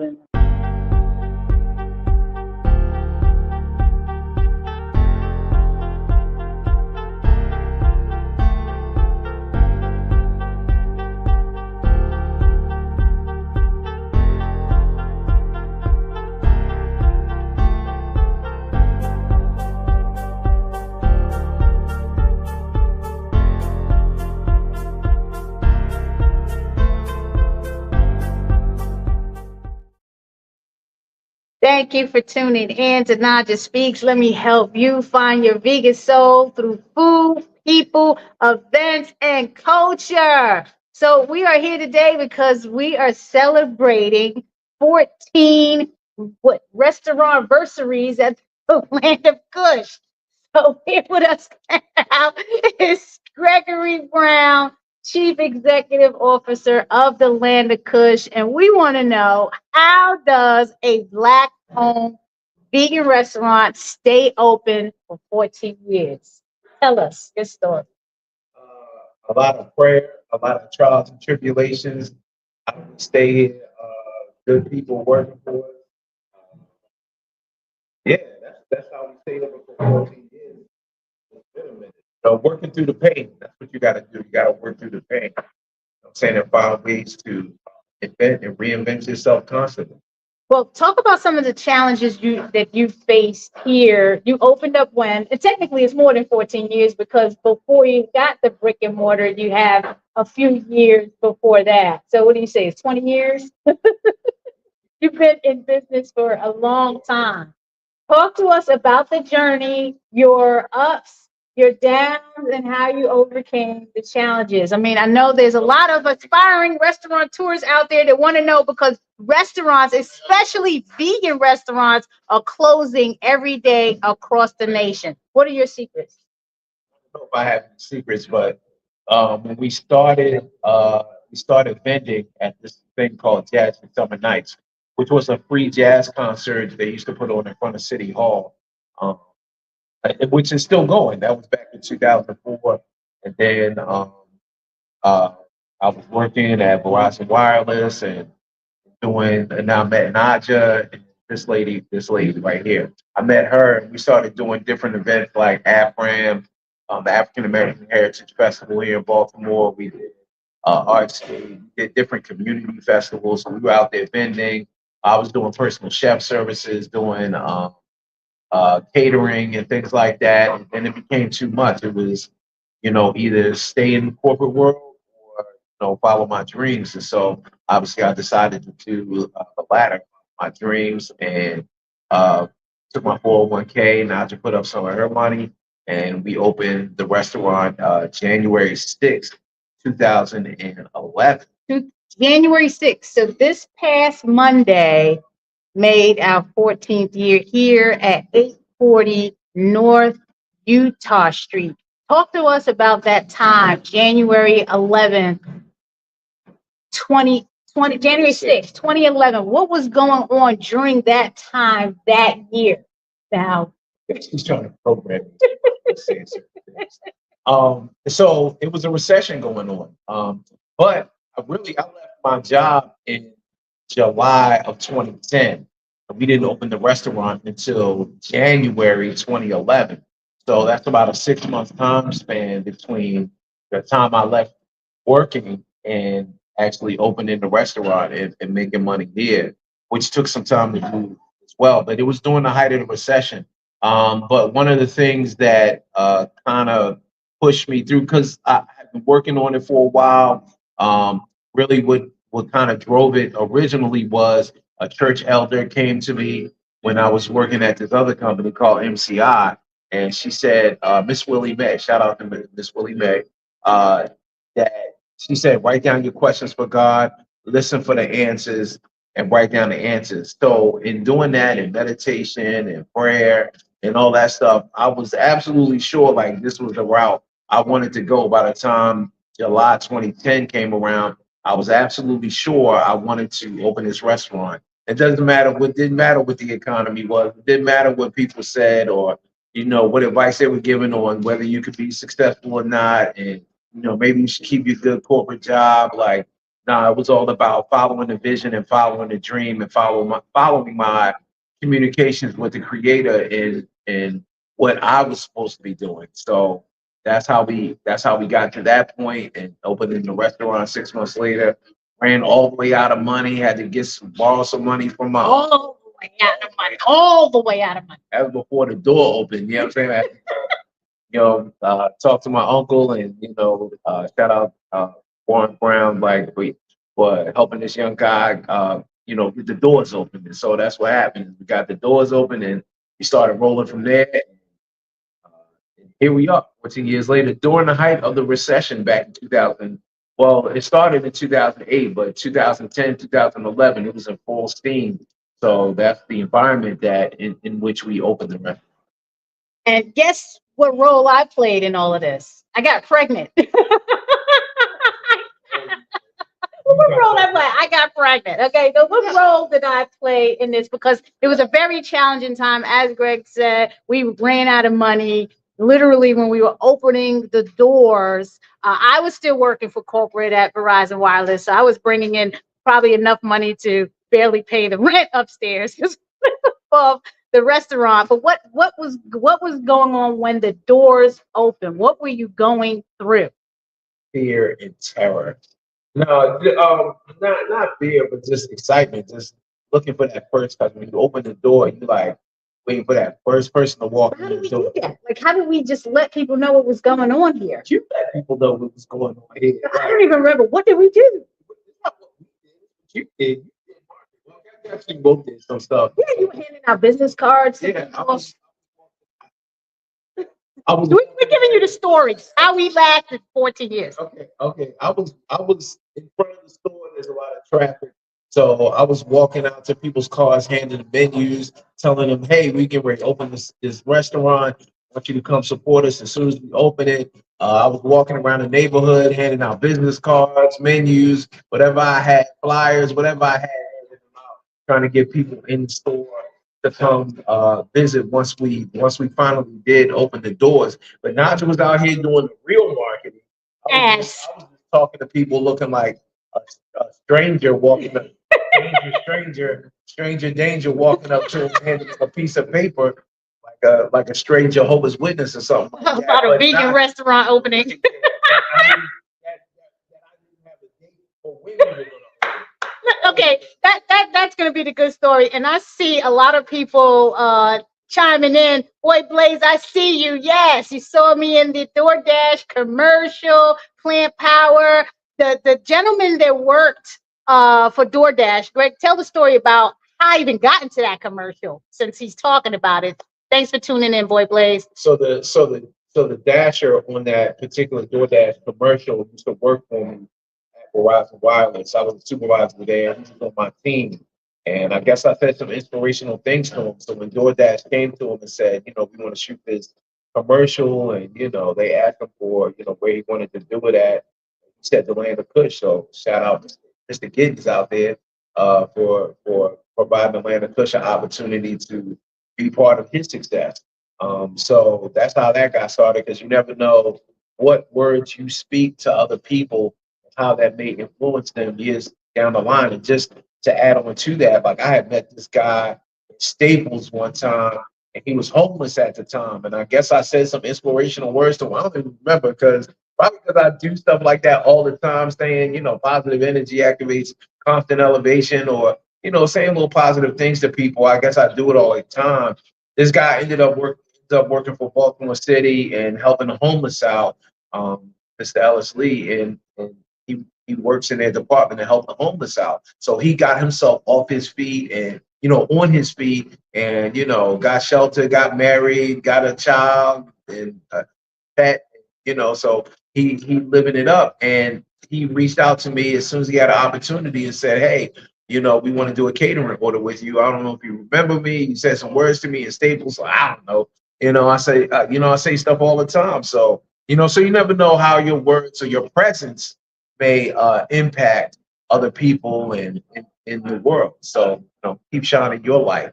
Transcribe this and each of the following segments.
problem. Thank you for tuning in to Naijha Speaks. Let me help you find your vegan soul through food, people, events, and culture. So we are here today because we are celebrating 14 restaurant anniversaries at the land of Kush. So here with us now is Gregory Brown, Chief Executive Officer of the Land of Kush. And we want to know, how does a Black-owned vegan restaurant stay open for 14 years? Tell us your story. A lot of prayer, a lot of trials and tribulations. I would stay here, good people working for us. Yeah, that's how we stayed over for 14 years. It's been a minute. So working through the pain, that's what you got to do. You got to work through the pain. I'm saying, and find ways to invent and reinvent yourself constantly. Well, talk about some of the challenges that you faced here. You opened up when, and technically it's more than 14 years because before you got the brick and mortar, you have a few years before that. So what do you say? It's 20 years? You've been in business for a long time. Talk to us about the journey, your ups, your downs, and how you overcame the challenges. I mean, I know there's a lot of aspiring restaurateurs out there that want to know, because restaurants, especially vegan restaurants, are closing every day across the nation. What are your secrets? I don't know if I have any secrets, but when we started vending at this thing called Jazz and Summer Nights, which was a free jazz concert they used to put on in front of City Hall, um, which is still going. That was back in 2004. And then uh, I was working at Verizon Wireless and and now I met Naijha, and this lady right here. I met her, and we started doing different events like AFRAM, the African American Heritage Festival here in Baltimore. We did arts, we did different community festivals. So we were out there vending. I was doing personal chef services, doing catering and things like that. And then it became too much. It was, either stay in the corporate world or, follow my dreams. And so obviously I decided to do the latter, my dreams, and uh, took my 401k. Now to put up some of her money. And we opened the restaurant January 6th, 2011. January 6th. So this past Monday made our 14th year here at 840 North Utah Street. Talk to us about that time, January 11th, 2020, January 6th, 2011. What was going on during that time that year? Now, She's trying to program me. So it was a recession going on. But I left my job in July of 2010. We didn't open the restaurant until January 2011. So that's about a 6 month time span between the time I left working and actually opening the restaurant and making money there, which took some time to do as well. But it was during the height of the recession. But one of the things that kind of pushed me through, because I had been working on it for a while, really what kind of drove it originally was a church elder came to me when I was working at this other company called MCI, and she said, Miss Willie Mae, shout out to Miss Willie Mae, that she said, write down your questions for God, listen for the answers, and write down the answers. So in doing that, and meditation and prayer and all that stuff, I was absolutely sure like this was the route I wanted to go. By the time July 2010 came around, I was absolutely sure I wanted to open this restaurant. It didn't matter what the economy was. It didn't matter what people said or, what advice they were giving on whether you could be successful or not. And, maybe you should keep your good corporate job. Like, Nah, it was all about following the vision and following the dream and following my communications with the creator and what I was supposed to be doing. So that's how we got to that point and opening the restaurant 6 months later. Ran all the way out of money, had to borrow some money from my All the way out of money. All the way out of money. that was before the door opened. You know what I'm saying? I had to, talk to my uncle and shout out Warren Brown like for helping this young guy get the doors open. And so that's what happened. We got the doors open and we started rolling from there. Uh, and here we are, 14 years later, during the height of the recession back in 2000. Well, it started in 2008, but 2010, 2011, it was in full steam. So that's the environment that in which we opened the restaurant. And guess what role I played in all of this? I got pregnant. What role I play? I got pregnant. Okay, so what role did I play in this? Because it was a very challenging time. As Greg said, we ran out of money. Literally, when we were opening the doors, I was still working for corporate at Verizon Wireless. So I was bringing in probably enough money to barely pay the rent upstairs of the restaurant. But what was going on when the doors opened? What were you going through? Fear and terror. No, not fear, but just excitement. Just looking for that first customer. When you open the door, you like waiting for that first person to walk How in did the we do door. that? Like, how did we just let people know what was going on here? You let people know what was going on here. I don't even remember. What did we do? You did. You did marketing. Well, I guess you both did some stuff. Yeah, you were handing out business cards. Yeah, I was. We're giving you the story. How we lasted 14 years. Okay. I was in front of the store. There's a lot of traffic, so I was walking out to people's cars, handing them menus, telling them, "Hey, we get ready to open this restaurant. I want you to come support us as soon as we open it." I was walking around the neighborhood, handing out business cards, menus, whatever I had, flyers, whatever I had, handing them out, trying to get people in the store to come visit once we finally did open the doors. But Naja was out here doing the real marketing. Yes. I was just talking to people looking like a stranger walking up, stranger danger walking up to him, handing him a piece of paper like a strange Jehovah's Witness or something like that. About a But vegan restaurant opening. that I didn't have a date for when we were going to open. Okay, that's gonna be the good story. And I see a lot of people chiming in. Boy, Blaze, I see you. Yes, you saw me in the DoorDash commercial, Plant Power. The gentleman that worked for DoorDash, Greg, tell the story about how I even got into that commercial since he's talking about it. Thanks for tuning in, Boy Blaze. So the dasher on that particular DoorDash commercial used to work for me at Verizon Wireless. I was a supervisor there. He was on my team. And I guess I said some inspirational things to him. So when DoorDash came to him and said, we want to shoot this commercial, and they asked him for, where he wanted to do it at. He said the land of Kush. So shout out to Mr. Giddens out there for providing the land of Kush an opportunity to be part of his success. So that's how that got started, because you never know what words you speak to other people, how that may influence them years down the line. And just to add on to that, like I had met this guy at Staples one time, and he was homeless at the time. And I guess I said some inspirational words to him. I don't even remember, probably because I do stuff like that all the time, saying, positive energy activates constant elevation, or, saying little positive things to people. I guess I do it all the time. This guy ended up working for Baltimore City and helping the homeless out, Mr. Ellis Lee, and he works in their department to help the homeless out. So he got himself off his feet and on his feet, and got shelter, got married, got a child and a pet, so he living it up. And he reached out to me as soon as he had an opportunity and said, "Hey, we want to do a catering order with you. I don't know if you remember me. You said some words to me in Staples. So I don't know. I say stuff all the time. So, so you never know how your words or your presence may impact other people and in the world. So, keep shining your light."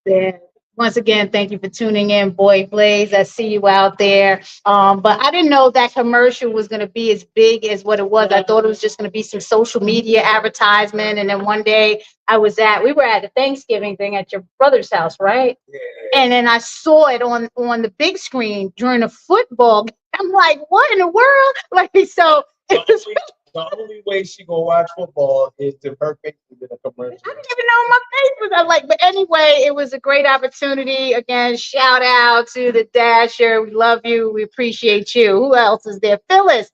Yeah. Once again, thank you for tuning in, Boy Blaze. I see you out there. But I didn't know that commercial was going to be as big as what it was. I thought it was just going to be some social media advertisement. And then one day we were at a Thanksgiving thing at your brother's house, right? And then I saw it on the big screen during a football game. I'm like, what in the world? Like, so it was The only way she gonna watch football is to her face in a commercial. I didn't even know my face was. I'm like, but anyway, it was a great opportunity. Again, shout out to the Dasher. We love you. We appreciate you. Who else is there? Phyllis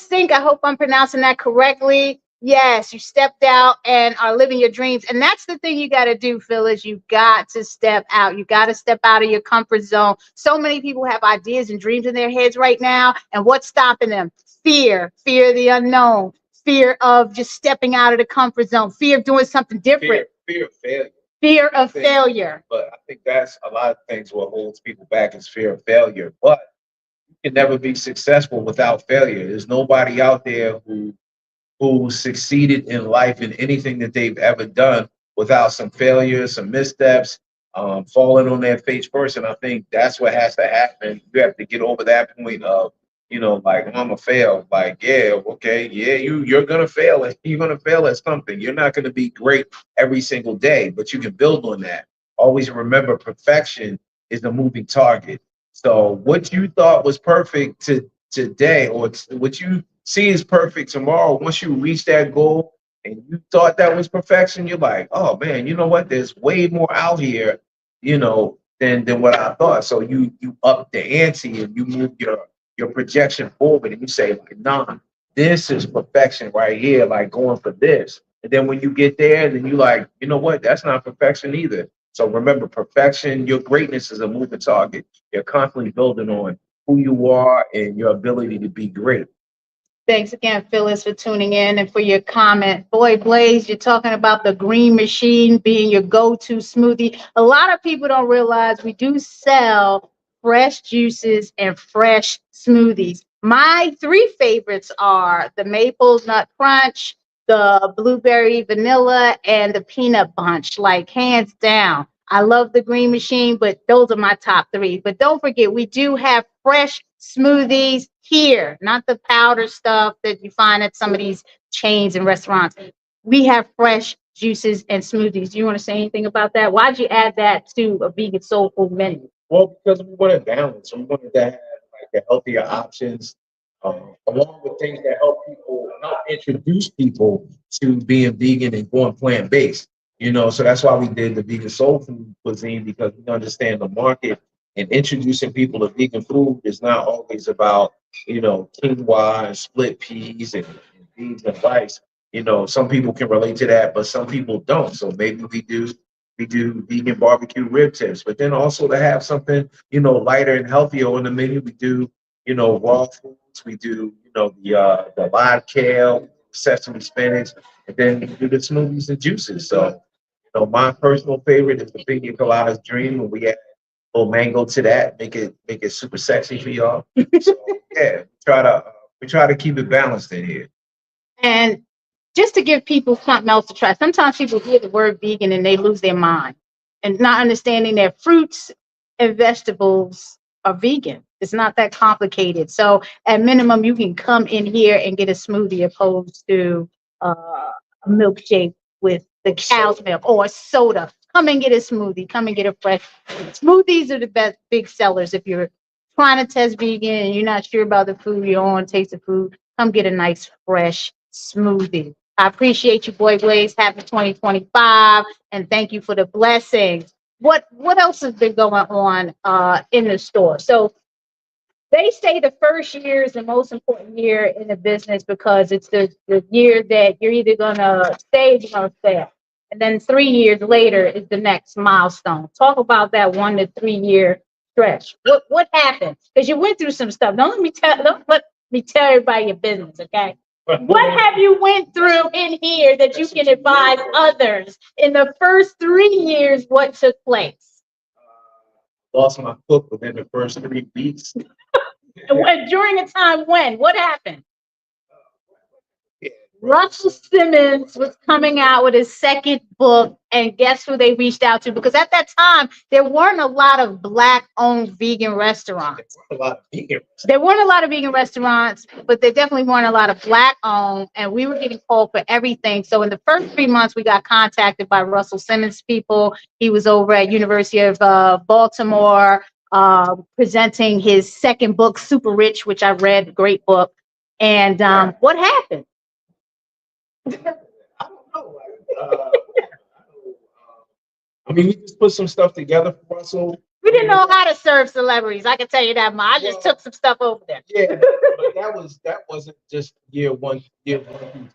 Sink, I hope I'm pronouncing that correctly. Yes, you stepped out and are living your dreams. And that's the thing you got to do, Phyllis. You got to step out. You got to step out of your comfort zone. So many people have ideas and dreams in their heads right now. And what's stopping them? Fear of the unknown, fear of just stepping out of the comfort zone, fear of doing something different. Fear of failure. Fear of failure. But I think that's a lot of things what holds people back is fear of failure. But you can never be successful without failure. There's nobody out there who succeeded in life in anything that they've ever done without some failures, some missteps, falling on their face first. And I think that's what has to happen. You have to get over that point of, like, I'm gonna fail. Like, yeah, okay, yeah, you're gonna fail, and you're gonna fail at something. You're not gonna be great every single day, but you can build on that. Always remember, perfection is a moving target. So what you thought was perfect today, or what you see is perfect tomorrow, once you reach that goal and you thought that was perfection, you're like, oh man, you know what? There's way more out here, than what I thought. So you up the ante and you move your projection forward and you say, like, nah, this is perfection right here, like going for this. And then when you get there, then you like, you know what? That's not perfection either. So remember, perfection, your greatness is a moving target. You're constantly building on who you are and your ability to be great. Thanks again, Phyllis, for tuning in and for your comment. Boy, Blaze, you're talking about the green machine being your go-to smoothie. A lot of people don't realize we do sell fresh juices and fresh smoothies. My three favorites are the maple nut crunch, the blueberry vanilla, and the peanut bunch, like hands down. I love the green machine, but those are my top three. But don't forget, we do have fresh smoothies here, not the powder stuff that you find at some of these chains and restaurants. We have fresh juices and smoothies. Do you want to say anything about that? Why'd you add that to a vegan soul food menu? Well, because we wanted balance. We wanted to have like the healthier options, along with things that help introduce people to being vegan and going plant based. So that's why we did the vegan soul food cuisine, because we understand the market, and introducing people to vegan food is not always about quinoa and split peas and beans and rice. Some people can relate to that, but some people don't. So maybe we do vegan barbecue rib tips, but then also to have something lighter and healthier on the menu. We do raw foods. We do the live kale, sesame spinach, and then we do the smoothies and juices. So my personal favorite is the pina colada's dream, and we add a little mango to that, make it super sexy for y'all. So yeah, we try to keep it balanced in here. And just to give people something else to try. Sometimes people hear the word vegan and they lose their mind and not understanding that fruits and vegetables are vegan. It's not that complicated. So at minimum, you can come in here and get a smoothie opposed to a milkshake with the cow's milk or a soda. Come and get a smoothie. Come and get a fresh. Smoothies are the best big sellers. If you're trying to test vegan and you're not sure about the food, you don't want to taste the food, come get a nice fresh smoothie. I appreciate you, Boy Blaze. Happy 2025, and thank you for the blessings. What else has been going on in the store? So they say the first year is the most important year in the business because it's the year that you're either gonna stay or you're gonna fail. And then 3 years later is the next milestone. Talk about that 1 to 3 year stretch. What happened? Because you went through some stuff. Don't let me tell everybody your business, okay? What have you went through in here that you can advise others in the first 3 years what took place? Lost my cook within the first 3 weeks. During a time when? What happened? Yeah, Russell Simmons was coming out with his second book, and guess who they reached out to? Because at that time, there weren't a lot of black-owned vegan restaurants. A lot of vegan. There weren't a lot of vegan restaurants, but there definitely weren't a lot of black-owned, and we were getting called for everything. So in the first 3 months, we got contacted by Russell Simmons people. He was over at University of Baltimore presenting his second book, Super Rich, which I read, great book. And what happened? I don't know. I mean, we just put some stuff together for Russell. We didn't know how to serve celebrities. I can tell you that much. I just took some stuff over there. Yeah, but that wasn't just year one through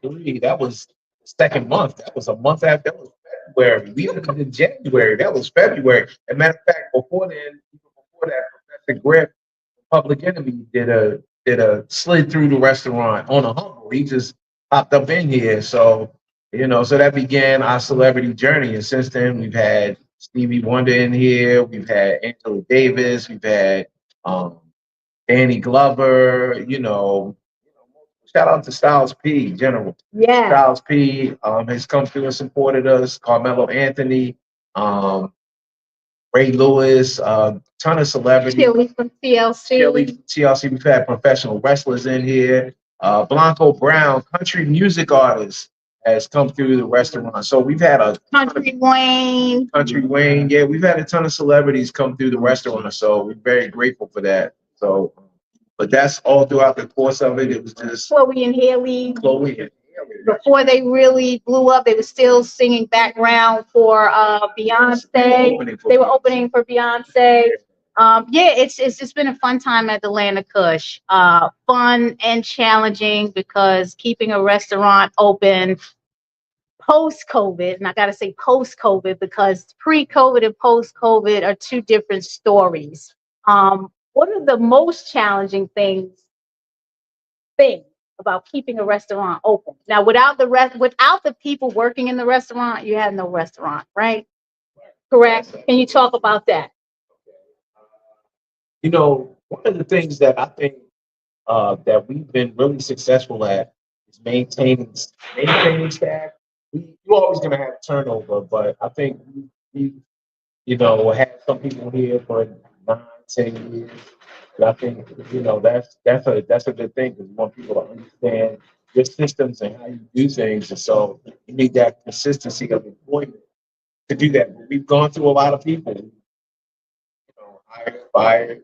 three. That was the second month. That was a month after. That was February. We opened in January. That was February. As a matter of fact, before then, even before that, Professor Griff, Public Enemy, did a slid through the restaurant on a humble. He just popped up in here. So so that began our celebrity journey. And since then, we've had Stevie Wonder in here. We've had Angela Davis. We've had um, Danny Glover. Shout out to Styles P. General. Yeah. Styles P. Has come through and supported us. Carmelo Anthony. Ray Lewis, ton of celebrities. Chili from TLC. Chili from TLC. We've had professional wrestlers in here. Blanco Brown, country music artist, has come through the restaurant. So we've had a Country Wayne. Country Wayne. Yeah, we've had a ton of celebrities come through the restaurant. So we're very grateful for that. So, but that's all throughout the course of it. It was just Chloe and Haley. Chloe and Haley. Before they really blew up, they were still singing background for Beyonce. They were opening for Beyonce. Yeah, it's just been a fun time at the Land of Kush. Fun and challenging because keeping a restaurant open post-COVID, and I got to say post-COVID because pre-COVID and post-COVID are two different stories. What are the most challenging things about keeping a restaurant open? Now, without the people working in the restaurant, you have no restaurant, right? Correct. Can you talk about that? One of the things that I think that we've been really successful at is maintaining staff. You're always going to have turnover, but I think we had some people here for 9, 10 years. And I think that's a good thing because you want people to understand your systems and how you do things, and so you need that consistency of employment to do that. But we've gone through a lot of people, hired, fired,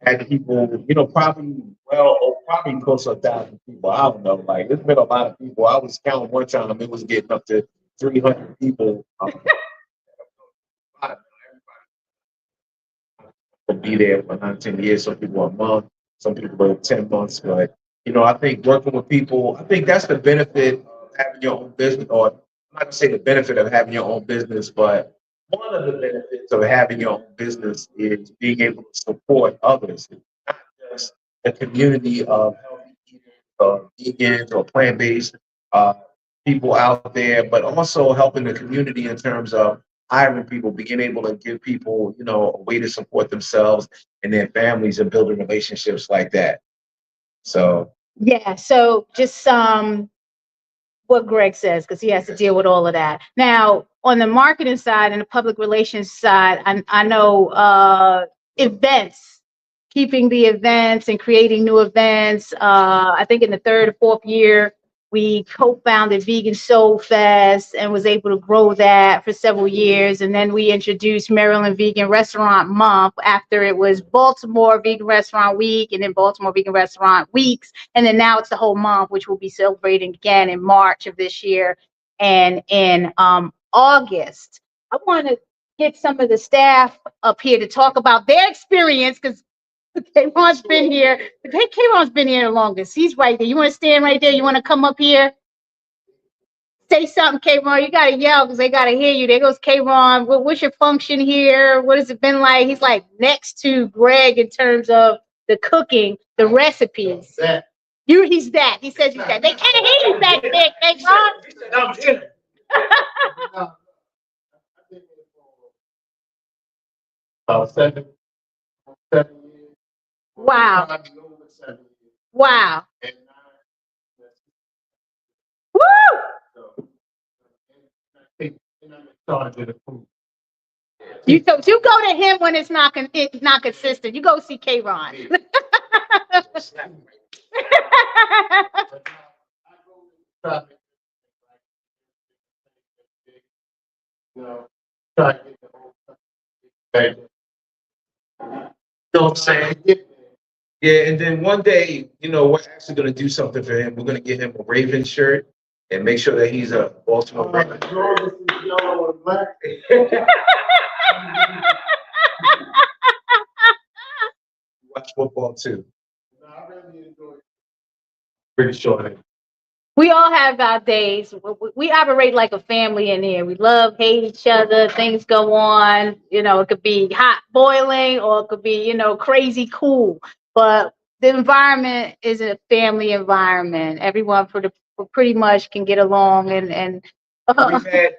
had people, probably close to 1,000 people. I don't know, like there's been a lot of people. I was counting one time; it was getting up to 300 people. Be there for 19 years. Some people a month, some people are 10 months. But I think working with people, I think that's the benefit of having your own business. Or I'm not gonna say the benefit of having your own business, but one of the benefits of having your own business is being able to support others, not just the community of healthy eaters or vegans or plant-based people out there, but also helping the community in terms of hiring people, being able to give people, a way to support themselves and their families and building relationships like that. So yeah, so just what Greg says, because he has to deal with all of that. Now, on the marketing side and the public relations side, I know events, keeping the events and creating new events. I think in the third or fourth year, we co-founded Vegan Soul Fest and was able to grow that for several years. And then we introduced Maryland Vegan Restaurant Month after it was Baltimore Vegan Restaurant Week and then Baltimore Vegan Restaurant Weeks. And then now it's the whole month, which we'll be celebrating again in March of this year and in August. I want to get some of the staff up here to talk about their experience because K-Ron's been here. K-Ron's been here the longest. He's right there. You want to stand right there? You want to come up here? Say something, K-Ron. You got to yell because they got to hear you. There goes K-Ron. What's your function here? What has it been like? He's like next to Greg in terms of the cooking, the recipes. He's that. He says he's that. They can't hear you back there, K-Ron. seven years. Wow. Wow. You go to him when it's not consistent. You go see K Ron. Know what I'm saying? Yeah, and then one day, we're actually going to do something for him. We're going to get him a Raven shirt and make sure that he's a Baltimore Raven. Watch football too. Pretty sure. We all have our days. We operate like a family in here. We love, hate each other. Things go on. It could be hot boiling or it could be, crazy cool. But the environment is a family environment. Everyone pretty much can get along and we've had their family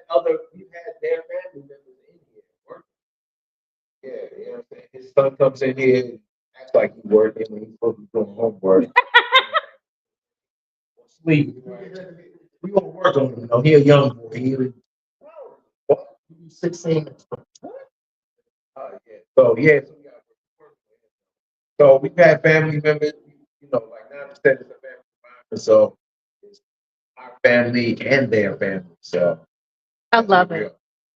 members in here working. Yeah, you know what I'm saying? His son comes in here and acts like he's working when he's supposed to be doing homework. Sleep. We gonna work on him. He a young boy. He's 16. Yeah. So we've had family members. Like now it's a family environment. So it's our family and their family. So I love it.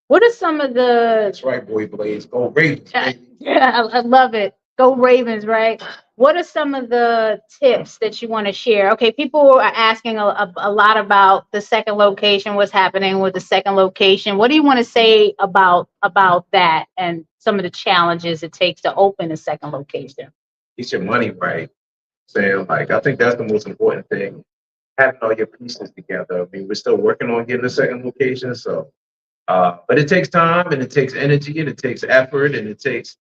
What are some of the? That's right, boy, Blaze. Go Ravens. Yeah, I love it. Go Ravens, right? What are some of the tips that you want to share? Okay, people are asking a lot about the second location, what's happening with the second location. What do you want to say about that and some of the challenges it takes to open a second location? Get your money right. Saying I think that's the most important thing. Having all your pieces together. I mean, we're still working on getting a second location, so but it takes time and it takes energy and it takes effort and it takes,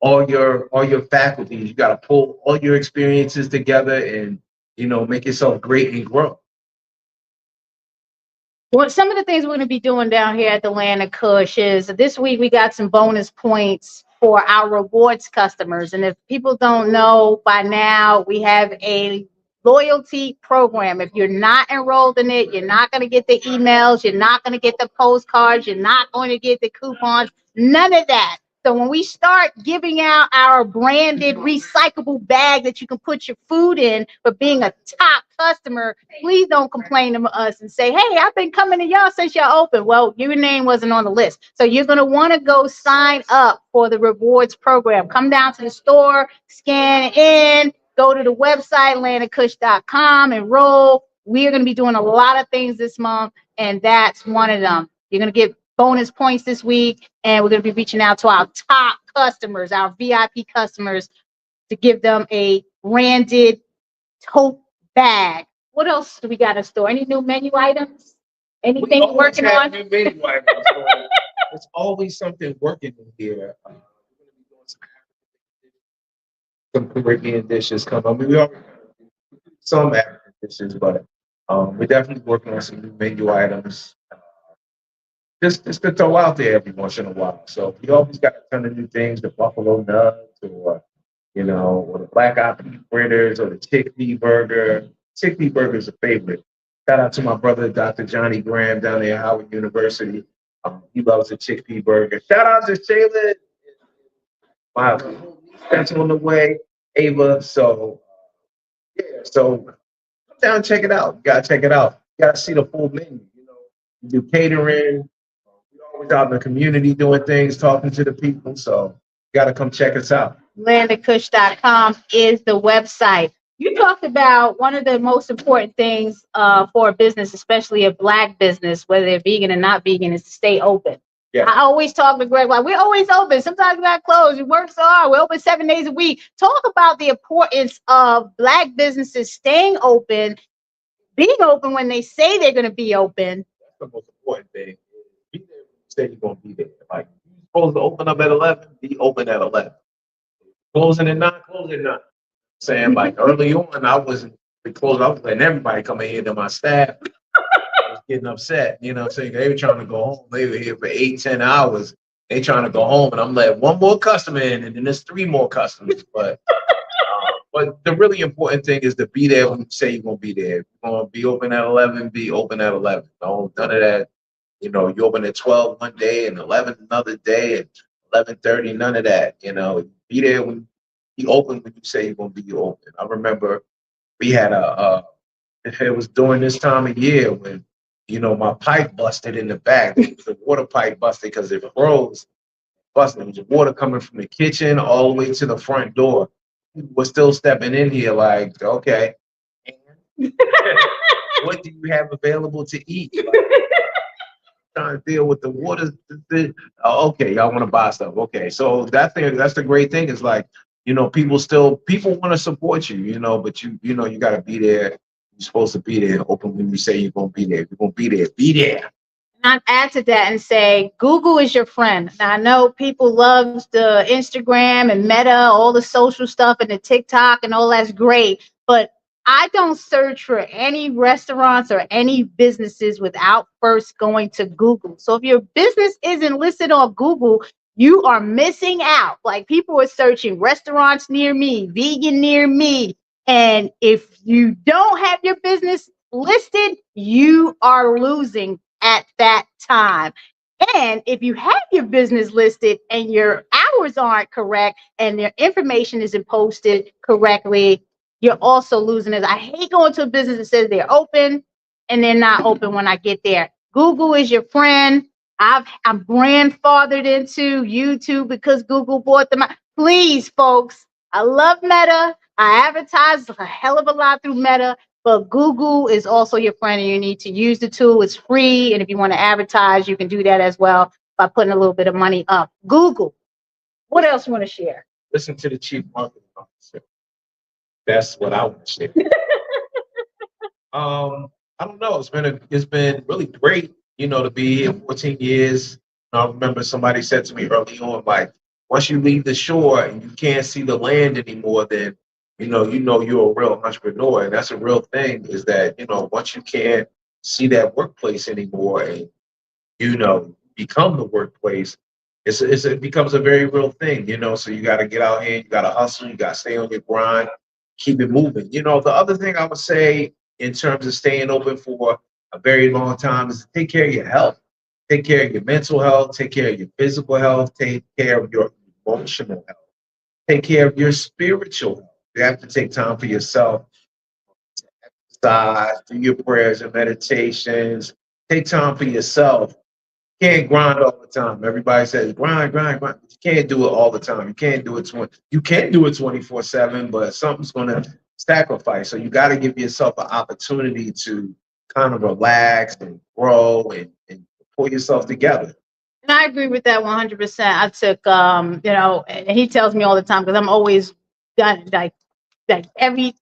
all your faculties. You got to pull all your experiences together and, make yourself great and grow. Well, some of the things we're going to be doing down here at the Land of Kush is this week we got some bonus points for our rewards customers. And if people don't know by now, we have a loyalty program. If you're not enrolled in it, you're not going to get the emails, you're not going to get the postcards, you're not going to get the coupons, none of that. So when we start giving out our branded recyclable bag that you can put your food in for being a top customer, please don't complain to us and say, hey, I've been coming to y'all since y'all open. Well, your name wasn't on the list. So you're going to want to go sign up for the rewards program. Come down to the store, scan in, go to the website, landofkush.com, enroll. We are going to be doing a lot of things this month, and that's one of them. You're going to get bonus points this week, and we're going to be reaching out to our top customers, our VIP customers, to give them a branded tote bag. What else do we got in store? Any new menu items? Anything we're working on? New menu items. There's always something working in here. We're going to be doing some Caribbean dishes come. I mean, we already do some African dishes, but we're definitely working on some new menu items. Just to throw out there every once in a while. So we always got a ton of new things, the buffalo nuts or the black eyed pea fritters or the chickpea burger. Chickpea burger is a favorite. Shout out to my brother, Dr. Johnny Graham down there at Howard University. He loves the chickpea burger. Shout out to Shayla. Wow, that's on the way. Ava. So so come down and check it out. You gotta check it out. You gotta see the full menu. We do catering. We're always out in the community doing things, talking to the people. So you got to come check us out. Landofkush.com is the website. You talked about one of the most important things for a business, especially a Black business, whether they're vegan or not vegan, is to stay open. Yeah. I always talk to Greg, we're always open. Sometimes we're not closed. We work so hard. We're open 7 days a week. Talk about the importance of Black businesses staying open, being open when they say they're going to be open. That's the most important thing. Be there when you say you're going to be there. Like, you're supposed to open up at 11, be open at 11. Closing at 9, closing at 9. Saying, like, early on, I wasn't closing. I was letting everybody come in here to my staff. I was getting upset. You know what I'm saying? They were trying to go home. They were here for 8, 10 hours. They trying to go home, and I'm letting one more customer in, and then there's 3 more customers. But the really important thing is to be there when you say you're going to be there. If you're going to be open at 11, be open at 11. Don't none of that. You open at 12 one day and 11 another day and 11:30, none of that. Be there when you open when you say you're gonna be open. I remember we had it was during this time of year when my pipe busted in the back. The water pipe busted because it froze, busted. There was water coming from the kitchen all the way to the front door. People were still stepping in here like, okay, what do you have available to eat? Like, trying to deal with the water. Oh, okay, y'all want to buy stuff. Okay, so that's the great thing is like, people want to support you, but you got to be there. You're supposed to be there. Open when you say you're gonna be there. You're gonna be there. Be there. And I'd add to that and say Google is your friend. Now I know people love the Instagram and Meta, all the social stuff and the TikTok and all that's great, but I don't search for any restaurants or any businesses without first going to Google. So if your business isn't listed on Google, you are missing out. Like people are searching restaurants near me, vegan near me. And if you don't have your business listed, you are losing at that time. And if you have your business listed and your hours aren't correct and their information isn't posted correctly, you're also losing it. I hate going to a business that says they're open and they're not open when I get there. Google is your friend. I'm grandfathered into YouTube because Google bought them out. Please, folks, I love Meta. I advertise a hell of a lot through Meta, but Google is also your friend and you need to use the tool. It's free. And if you want to advertise, you can do that as well by putting a little bit of money up. Google. What else you want to share? Listen to the chief marketing officer. That's what I want to share. I don't know. It's been really great, to be here 14 years. I remember somebody said to me early on, like, once you leave the shore and you can't see the land anymore, then you're a real entrepreneur. And that's a real thing, is that, once you can't see that workplace anymore and become the workplace, it becomes a very real thing, so you got to get out here, you got to hustle, you got to stay on your grind, keep it moving. The other thing I would say in terms of staying open for a very long time is to take care of your health, take care of your mental health, take care of your physical health, take care of your emotional health, take care of your spiritual health. You have to take time for yourself, exercise, do your prayers and meditations, take time for yourself. Can't grind all the time. Everybody says grind, grind, grind. But you can't do it all the time. You can't do it 24/7, but something's gonna sacrifice. So you got to give yourself an opportunity to kind of relax and grow and pull yourself together. And I agree with that 100%. I took, and he tells me all the time because I'm always done like every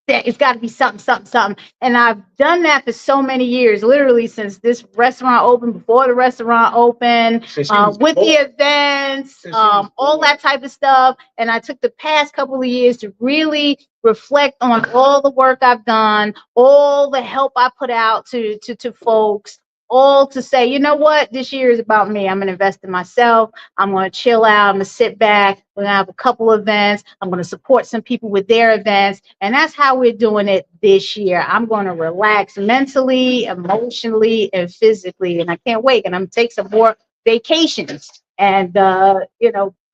it's got to be something, something, something. And I've done that for so many years, literally since this restaurant opened, before the restaurant opened, with the events, all that type of stuff. And I took the past couple of years to really reflect on all the work I've done, all the help I put out to folks, all to say, you know what, this year is about me. I'm going to invest in myself. I'm going to chill out. I'm going to sit back. We're going to have a couple of events. I'm going to support some people with their events. And that's how we're doing it this year. I'm going to relax mentally, emotionally, and physically. And I can't wait. And I'm going to take some more vacations and,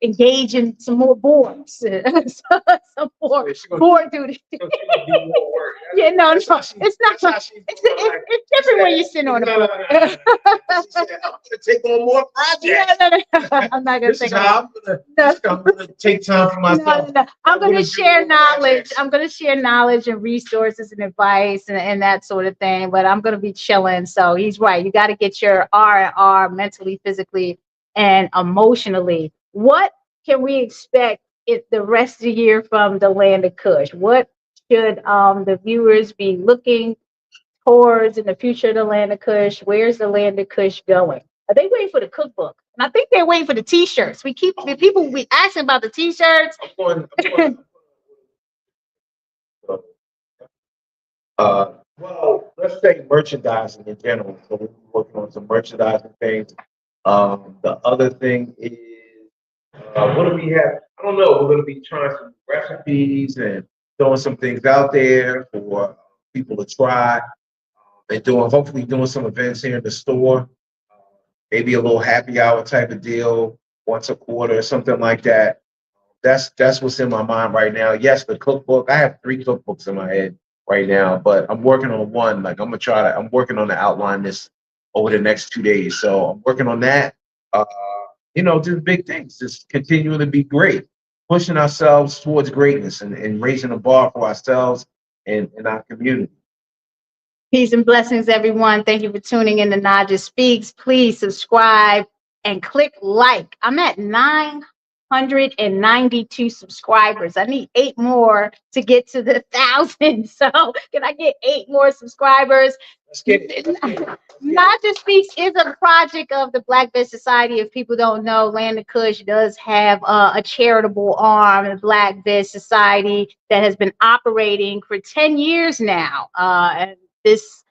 engage in some more boards, some more board duty. Yeah, no, it's not. It's different when you sit on a board. I'm gonna take on more projects. No. I'm not gonna This take is how I'm gonna take time for myself. No. I'm gonna share knowledge. I'm gonna share knowledge and resources and advice and that sort of thing. But I'm gonna be chilling. So he's right. You got to get your R&R mentally, physically, and emotionally. What can we expect the rest of the year from the land of Kush? What should the viewers be looking towards in the future of the land of Kush? Where's the land of Kush going? Are they waiting for the cookbook? And I think they're waiting for the T-shirts. People be asking about the T-shirts. Well, let's say merchandising in general. So we're working on some merchandising things. The other thing is, what do we have? I don't know. We're going to be trying some recipes and throwing some things out there for people to try, and hopefully doing some events here in the store. maybe a little happy hour type of deal once a quarter or something like that. That's what's in my mind right now. Yes, the cookbook. I have 3 cookbooks in my head right now, but I'm working on one. Like I'm working on the outline this over the next 2 days. So I'm working on that. Uh, just big things, just continuing to be great, pushing ourselves towards greatness and raising the bar for ourselves and our community. Peace and blessings, everyone. Thank you for tuning in to Naijha Speaks. Please subscribe and click like. I'm at 992 subscribers. I need 8 more to get to the 1,000. So can I get 8 more subscribers? Let's get it. Let's get it. Naijha Speaks is a project of the Black Biz Society. If people don't know, Land of Kush does have a charitable arm, the Black Biz Society, that has been operating for 10 years now. And this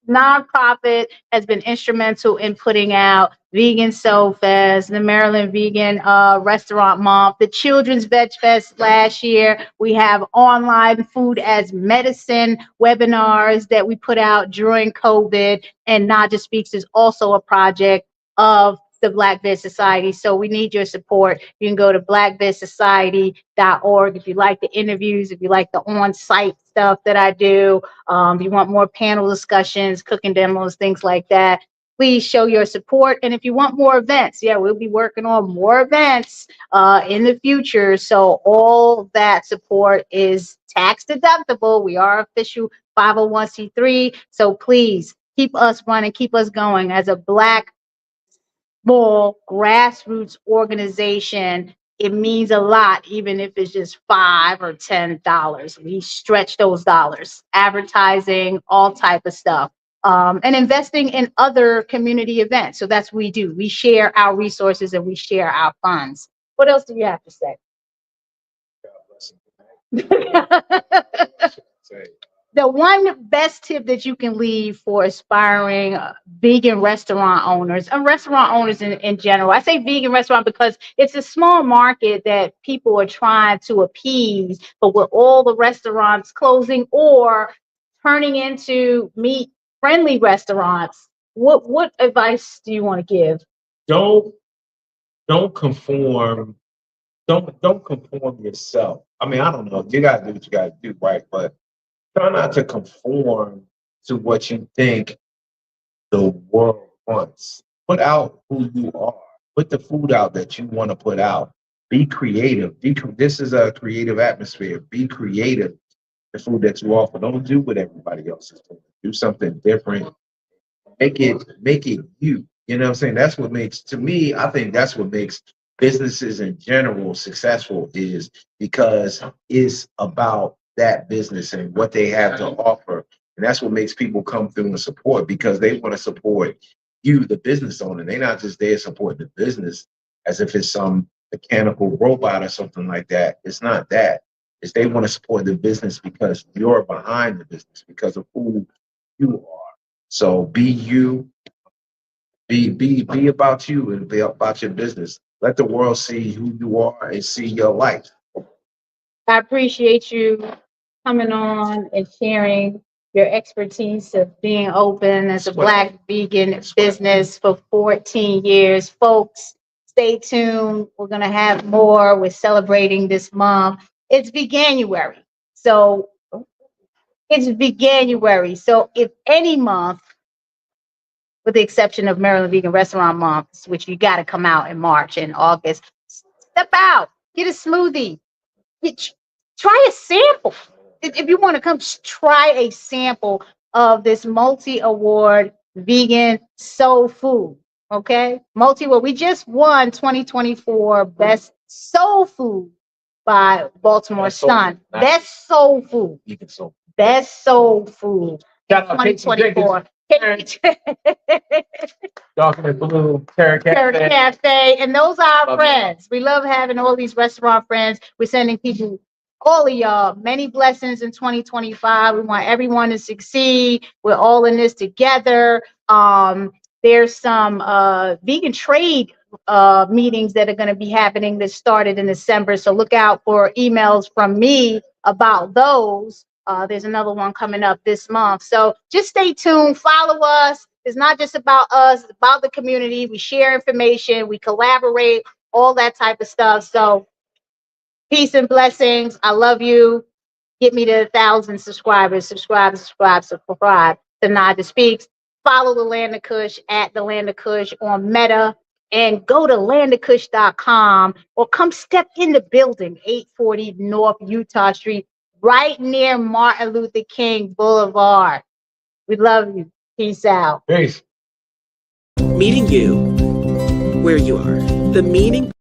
nonprofit has been instrumental in putting out Vegan Soul Fest, the Maryland Vegan Restaurant Month, the Children's Veg Fest last year. We have online food as medicine webinars that we put out during COVID. And Naijha Speaks is also a project of the Black Biz Society. So we need your support. You can go to blackbizsociety.org if you like the interviews, if you like the on-site stuff that I do, if you want more panel discussions, cooking demos, things like that. Please show your support. And if you want more events, yeah, we'll be working on more events in the future. So all that support is tax deductible. We are official 501c3. So please keep us running, keep us going as a Black small grassroots organization. It means a lot, even if it's just $5 or $10. We stretch those dollars, advertising, all type of stuff, and investing in other community events. So that's what we do. We share our resources and we share our funds. What else do you have to say? The one best tip that you can leave for aspiring vegan restaurant owners and restaurant owners in general. I say vegan restaurant because it's a small market that people are trying to appease, but with all the restaurants closing or turning into meat friendly restaurants, what advice do you want to give? Don't don't conform. Don't conform yourself. I mean, I don't know. You gotta do what you gotta do, right? But try not to conform to what you think the world wants. Put out who you are. Put the food out that you want to put out. Be creative. This is a creative atmosphere. Be creative. The food that you offer. Don't do what everybody else is doing. Do something different. Make it you. You know what I'm saying? That's what makes, to me, I think that's what makes businesses in general successful, is because it's about that business and what they have to offer. And that's what makes people come through and support, because they want to support you, the business owner. They're not just there supporting the business as if it's some mechanical robot or something like that. It's not that. It's they want to support the business because you're behind the business, because of who you are. So be you, be about you and be about your business. Let the world see who you are and see your life. I appreciate you coming on and sharing your expertise of being open as a Black vegan business for 14 years. Folks, stay tuned. We're going to have more. We're celebrating this month. It's Veganuary. So it's Veganuary. So if any month, with the exception of Maryland Vegan Restaurant Month, which you got to come out in March and August, step out, get a smoothie, try a sample. If you want to come, try a sample of this multi-award vegan soul food. Okay, multi-award. We just won 2024 Best Soul Food by Baltimore Sun. Best soul food. Best soul food. 2024. Dark and Blue, Carrot Carrot Cafe. Cafe, and those are our Love friends. We love having all these restaurant friends. We're sending people, all of y'all, many blessings in 2025. We want everyone to succeed. We're all in this together. There's some vegan trade meetings that are going to be happening that started in December. So look out for emails from me about those. There's another one coming up this month. So just stay tuned. Follow us. It's not just about us, it's about the community. We share information, we collaborate, all that type of stuff. So peace and blessings. I love you. Get me to 1,000 subscribers. Subscribe to Naijha Speaks. Follow the Land of Kush at the Land of Kush on Meta, and go to landofkush.com or come step in the building, 840 North Utah Street, right near Martin Luther King Boulevard. We love you. Peace out. Peace. Meeting you where you are. The meaning